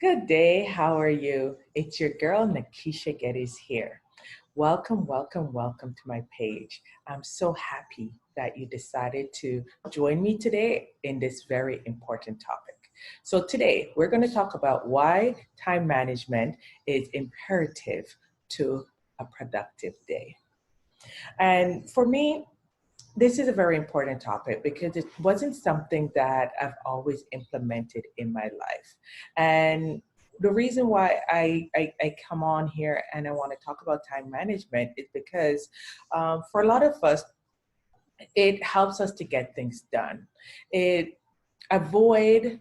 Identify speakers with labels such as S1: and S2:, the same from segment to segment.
S1: Good day. How are you? It's your girl, Nakisha Geddes here. Welcome, welcome, welcome to my page. I'm so happy that you decided to join me today in this very important topic. So, today we're going to talk about why time management is imperative to a productive day. And for me, this is a very important topic because it wasn't something that I've always implemented in my life. And the reason why I come on here and I want to talk about time management is because for a lot of us, it helps us to get things done. It avoid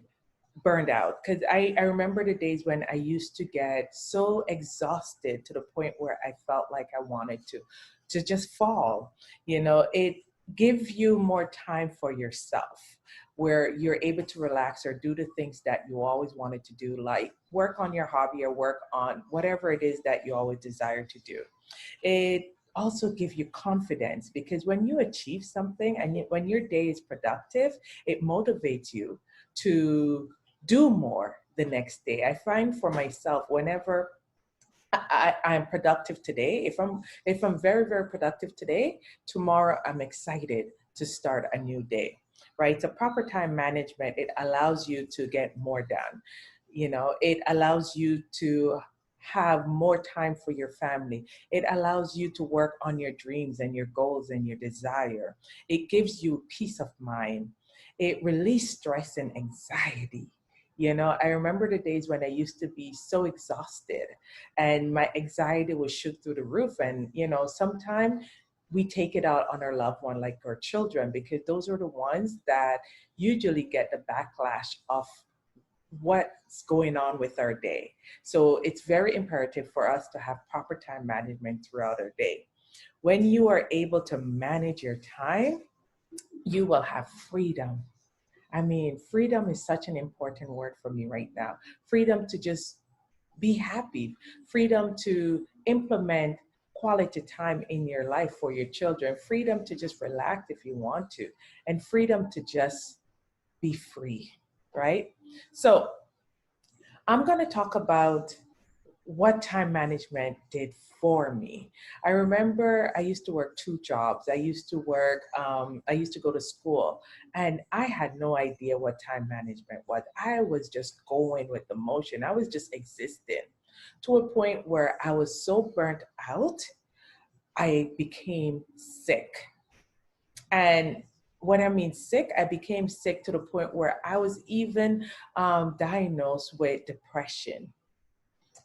S1: burned out because I remember the days when I used to get so exhausted to the point where I felt like I wanted to just fall. It gives you more time for yourself where you're able to relax or do the things that you always wanted to do, like work on your hobby or work on whatever it is that you always desire to do. It also gives you confidence because when you achieve something and when your day is productive, it motivates you to do more the next day. I find for myself whenever I'm productive today, if I'm very, very productive today, tomorrow I'm excited to start a new day. Right? So proper time management, it allows you to get more done. It allows you to have more time for your family. It allows you to work on your dreams and your goals and your desire. It gives you peace of mind. It releases stress and anxiety. I remember the days when I used to be so exhausted and my anxiety was shoot through the roof. And, sometimes we take it out on our loved one, like our children, because those are the ones that usually get the backlash of what's going on with our day. So it's very imperative for us to have proper time management throughout our day. When you are able to manage your time, you will have freedom. I mean, freedom is such an important word for me right now. Freedom to just be happy, freedom to implement quality time in your life for your children, freedom to just relax if you want to, and freedom to just be free, right? So, I'm going to talk about what time management did for me. I remember I used to work two jobs. I used to go to school, and I had no idea what time management was. I was just going with the motion, I was just existing to a point where I was so burnt out, I became sick. And when I mean sick, I became sick to the point where I was even diagnosed with depression.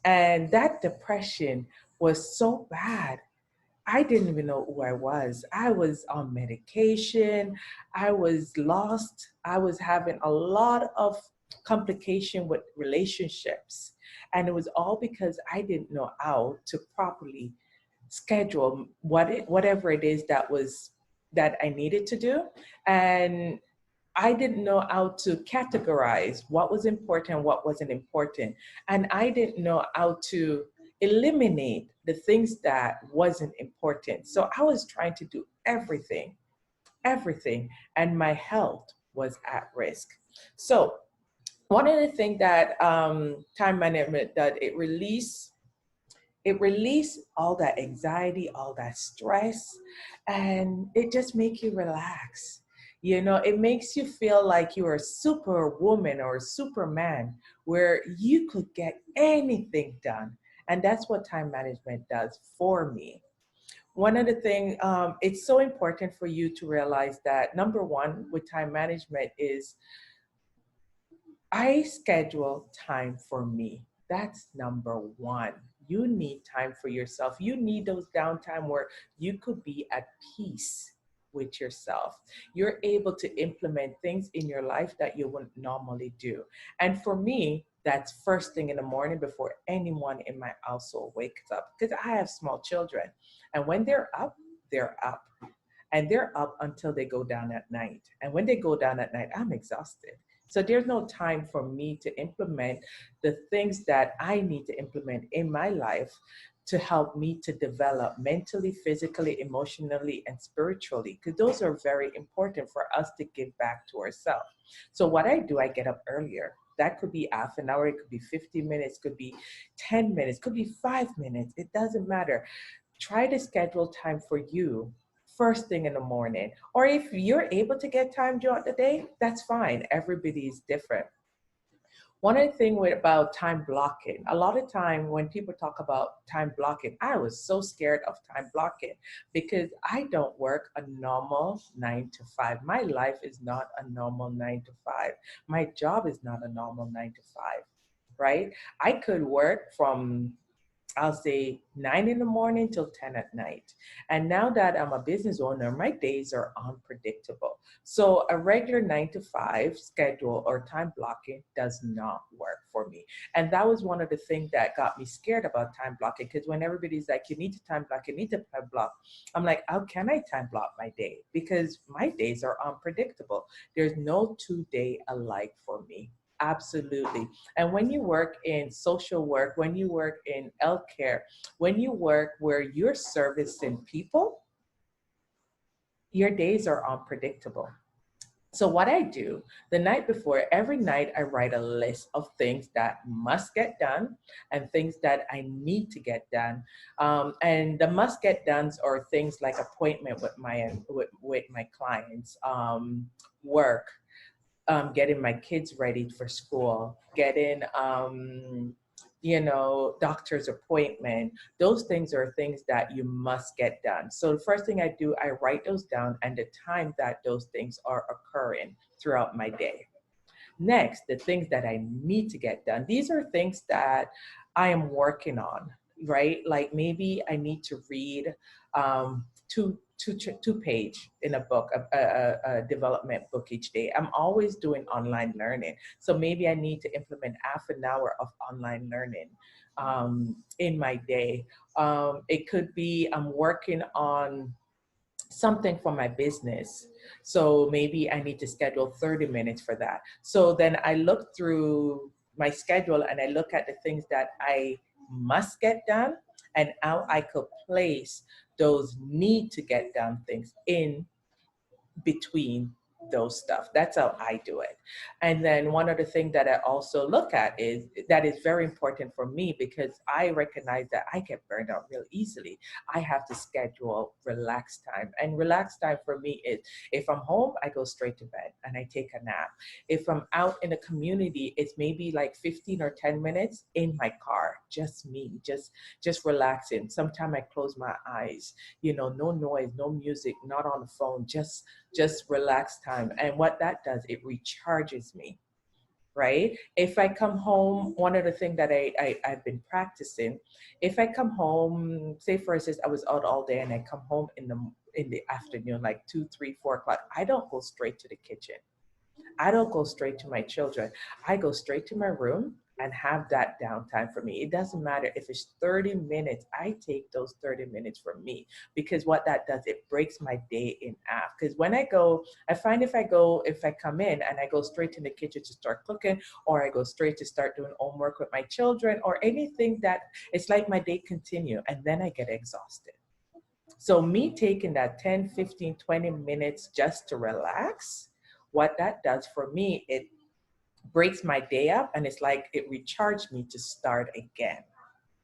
S1: And that depression was so bad. I didn't even know who I was. I was on medication. I was lost. I was having a lot of complication with relationships. And it was all because I didn't know how to properly schedule whatever it is that I needed to do. And I didn't know how to categorize what was important, what wasn't important. And I didn't know how to eliminate the things that wasn't important. So I was trying to do everything, everything, and my health was at risk. So one of the things that time management that it release all that anxiety, all that stress, and it just make you relax. It makes you feel like you're a superwoman or a superman where you could get anything done. And that's what time management does for me. One of the things, it's so important for you to realize that number one with time management is I schedule time for me. That's number one. You need time for yourself. You need those downtime where you could be at peace with yourself. You're able to implement things in your life that you wouldn't normally do. And for me, that's first thing in the morning before anyone in my household wakes up because I have small children. And when they're up, they're up. And they're up until they go down at night. And when they go down at night, I'm exhausted. So there's no time for me to implement the things that I need to implement in my life to help me to develop mentally, physically, emotionally, and spiritually, because those are very important for us to give back to ourselves. So what I do, I get up earlier. That could be half an hour, it could be 50 minutes, could be 10 minutes, could be 5 minutes. It doesn't matter. Try to schedule time for you first thing in the morning. Or if you're able to get time throughout the day, that's fine. Everybody is different. One of the things about time blocking, a lot of time when people talk about time blocking, I was so scared of time blocking because I don't work a normal 9 to 5. My life is not a normal 9 to 5. My job is not a normal 9 to 5, right? I could work from, I'll say, 9 in the morning till 10 at night. And now that I'm a business owner, my days are unpredictable. So a regular 9 to 5 schedule or time blocking does not work for me. And that was one of the things that got me scared about time blocking, because when everybody's like, you need to time block, you need to time block, I'm like, how can I time block my day? Because my days are unpredictable. There's no 2 day alike for me. Absolutely. And when you work in social work, when you work in healthcare, when you work where you're servicing people, your days are unpredictable. So what I do the night before, every night I write a list of things that must get done and things that I need to get done. And the must get done's are things like appointment with my clients, work, getting my kids ready for school, getting, doctor's appointment. Those things are things that you must get done. So the first thing I do, I write those down and the time that those things are occurring throughout my day. Next, the things that I need to get done. These are things that I am working on, right? Like maybe I need to read two page in a book, a development book each day. I'm always doing online learning. So maybe I need to implement half an hour of online learning in my day. It could be I'm working on something for my business. So maybe I need to schedule 30 minutes for that. So then I look through my schedule and I look at the things that I must get done and how I could place those need to get done things in between those stuff. That's how I do it. And then one other thing that I also look at is that is very important for me because I recognize that I get burned out real easily. I have to schedule relaxed time. And relaxed time for me is if I'm home, I go straight to bed and I take a nap. If I'm out in the community, it's maybe like 15 or 10 minutes in my car, just me, just relaxing. Sometimes I close my eyes, no noise, no music, not on the phone, just relaxed time. And what that does, it recharges me, right? If I come home, one of the things that I've been practicing, if I come home, say for instance, I was out all day and I come home in the afternoon, like 2, 3, 4 o'clock, I don't go straight to the kitchen. I don't go straight to my children. I go straight to my room and have that downtime for me. It doesn't matter if it's 30 minutes, I take those 30 minutes for me because what that does, it breaks my day in half. Because when I go, I find if I come in and I go straight to the kitchen to start cooking, or I go straight to start doing homework with my children or anything that it's like my day continue and then I get exhausted. So me taking that 10, 15, 20 minutes just to relax, what that does for me, it breaks my day up and it's like it recharged me to start again.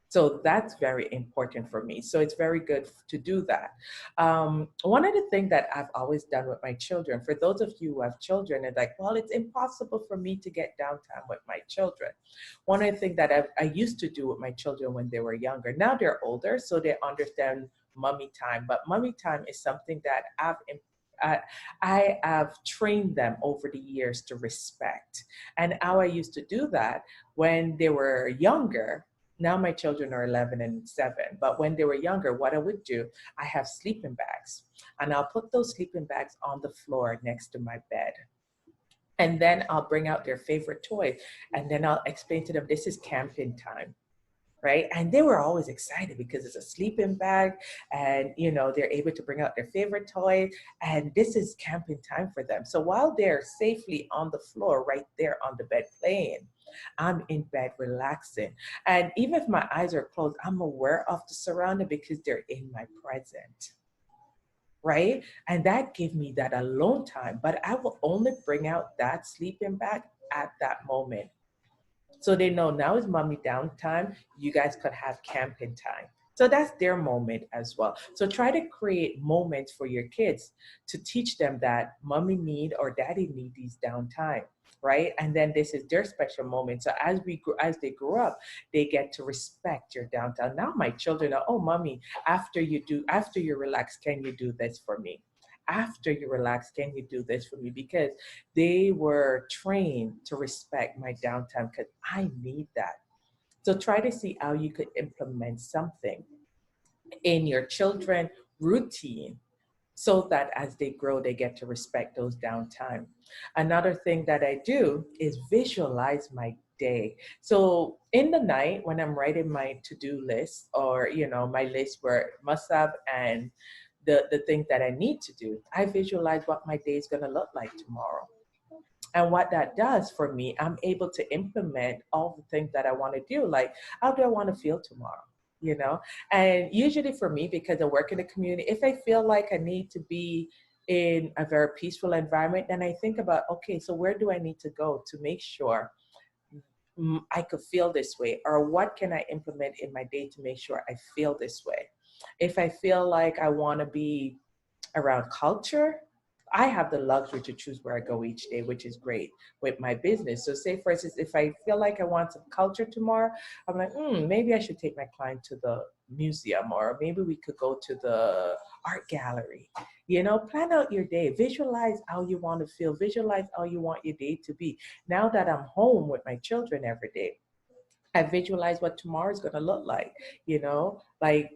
S1: So that's very important for me. So it's very good to do that. One of the things that I've always done with my children, for those of you who have children, it's like, well, it's impossible for me to get downtime with my children. One of the things that I used to do with my children when they were younger, now they're older, so they understand mommy time. But mommy time is something that I have trained them over the years to respect. And how I used to do that when they were younger, now my children are 11 and 7, but when they were younger, what I would do, I have sleeping bags and I'll put those sleeping bags on the floor next to my bed. And then I'll bring out their favorite toy and then I'll explain to them, this is camping time. Right. And they were always excited because it's a sleeping bag and, they're able to bring out their favorite toy. And this is camping time for them. So while they're safely on the floor, right there on the bed playing, I'm in bed relaxing. And even if my eyes are closed, I'm aware of the surrounding because they're in my present. Right. And that gave me that alone time. But I will only bring out that sleeping bag at that moment. So they know now is mommy downtime. You guys could have camping time. So that's their moment as well. So try to create moments for your kids to teach them that mommy need or daddy need these downtime, right? And then this is their special moment. So as they grow up, they get to respect your downtime. Now my children are, oh mommy, after you relax, can you do this for me? After you relax, can you do this for me? Because they were trained to respect my downtime because I need that. So try to see how you could implement something in your children routine so that as they grow, they get to respect those downtime. Another thing that I do is visualize my day. So in the night when I'm writing my to-do list, or my list where must have and the things that I need to do, I visualize what my day is going to look like tomorrow. And what that does for me, I'm able to implement all the things that I want to do. Like, how do I want to feel tomorrow? You know? And usually for me, because I work in the community, if I feel like I need to be in a very peaceful environment, then I think about, okay, so where do I need to go to make sure I could feel this way? Or what can I implement in my day to make sure I feel this way? If I feel like I want to be around culture, I have the luxury to choose where I go each day, which is great with my business. So say for instance, if I feel like I want some culture tomorrow, I'm like, maybe I should take my client to the museum, or maybe we could go to the art gallery. Plan out your day, visualize how you want to feel, visualize how you want your day to be. Now that I'm home with my children every day, I visualize what tomorrow is going to look like, like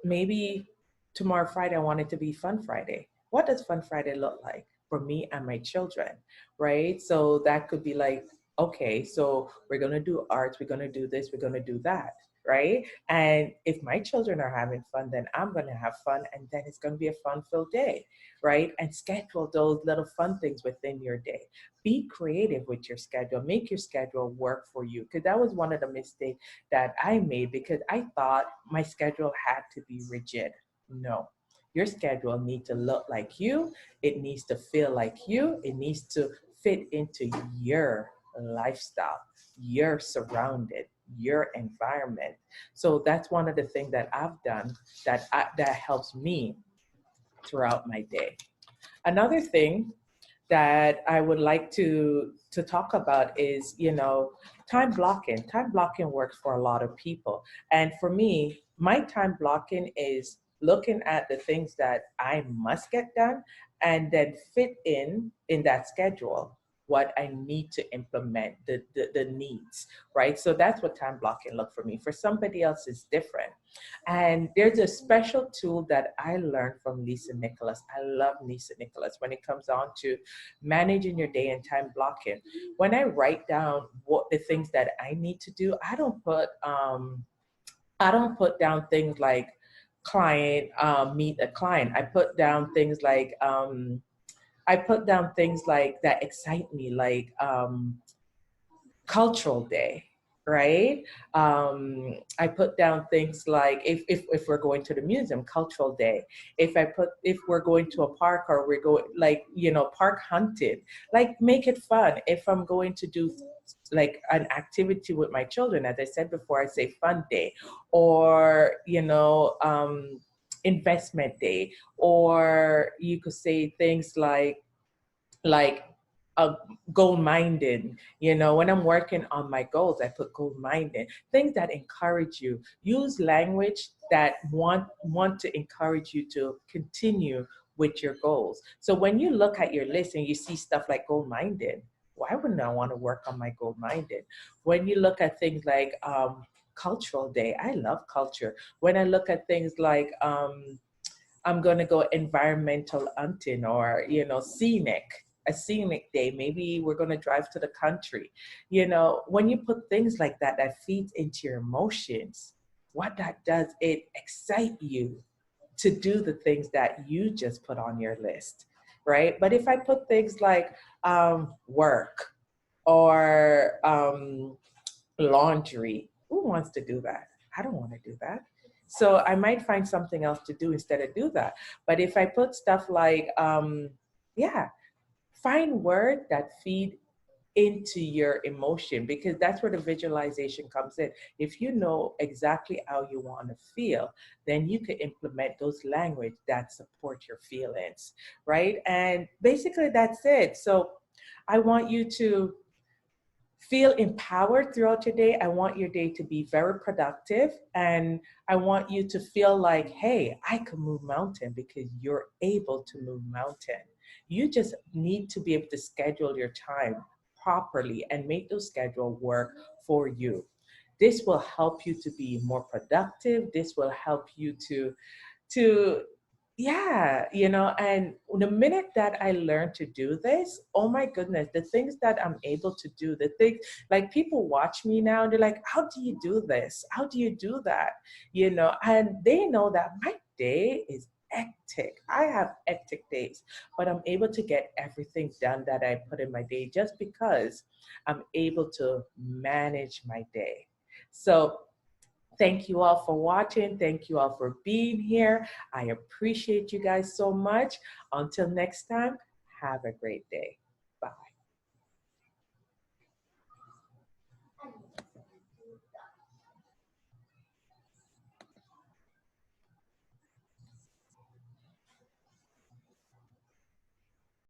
S1: maybe tomorrow Friday, I want it to be Fun Friday. What does Fun Friday look like for me and my children, right? So that could be like, okay, so we're going to do arts, we're going to do this, we're going to do that, right? And if my children are having fun, then I'm going to have fun, and then it's going to be a fun-filled day, right? And schedule those little fun things within your day. Be creative with your schedule. Make your schedule work for you. Because that was one of the mistakes that I made, because I thought my schedule had to be rigid. No, your schedule needs to look like you. It needs to feel like you. It needs to fit into your lifestyle, your surrounded, your environment. So that's one of the things that I've done that helps me throughout my day. Another thing that I would like to talk about is, time blocking. Time blocking works for a lot of people. And for me, my time blocking is looking at the things that I must get done and then fit in that schedule what I need to implement, the needs, right? So that's what time blocking look for me. For somebody else, it's different. And there's a special tool that I learned from Lisa Nicholas. I love Lisa Nicholas when it comes on to managing your day and time blocking. When I write down what the things that I need to do, I don't put down things like client meet a client. I put down things like that excite me, like cultural day, right? I put down things like if we're going to the museum, cultural day. If we're going to a park, or we're going, like, park hunting, like, make it fun. If I'm going to do like an activity with my children, as I said before, I say fun day, or investment day, or you could say things like uh, goal minded. When I'm working on my goals, I put goal minded, things that encourage you. Use language that want to encourage you to continue with your goals. So when you look at your list and you see stuff like goal minded, why wouldn't I want to work on my goal minded? When you look at things like cultural day, I love culture. When I look at things like I'm going to go environmental hunting, or, a scenic day. Maybe we're going to drive to the country. When you put things like that, that feeds into your emotions, what that does, it excites you to do the things that you just put on your list, right? But if I put things like work, or laundry, who wants to do that? I don't want to do that. So I might find something else to do instead of do that. But if I put stuff like, yeah, find words that feed into your emotion, because that's where the visualization comes in. If you know exactly how you want to feel, then you can implement those language that support your feelings, right? And basically that's it. So I want you to feel empowered throughout your day. I want your day to be very productive. And I want you to feel like, hey, I can move mountain, because you're able to move mountain. You just need to be able to schedule your time properly and make those schedule work for you. This will help you to be more productive. This will help you to yeah, and the minute that I learned to do this, oh my goodness, the things that I'm able to do, the things, like, people watch me now, they're like, how do you do this, how do you do that, and they know that my day is hectic. I have hectic days, but I'm able to get everything done that I put in my day, just because I'm able to manage my day. So thank you all for watching. Thank you all for being here. I appreciate you guys so much. Until next time, have a great day.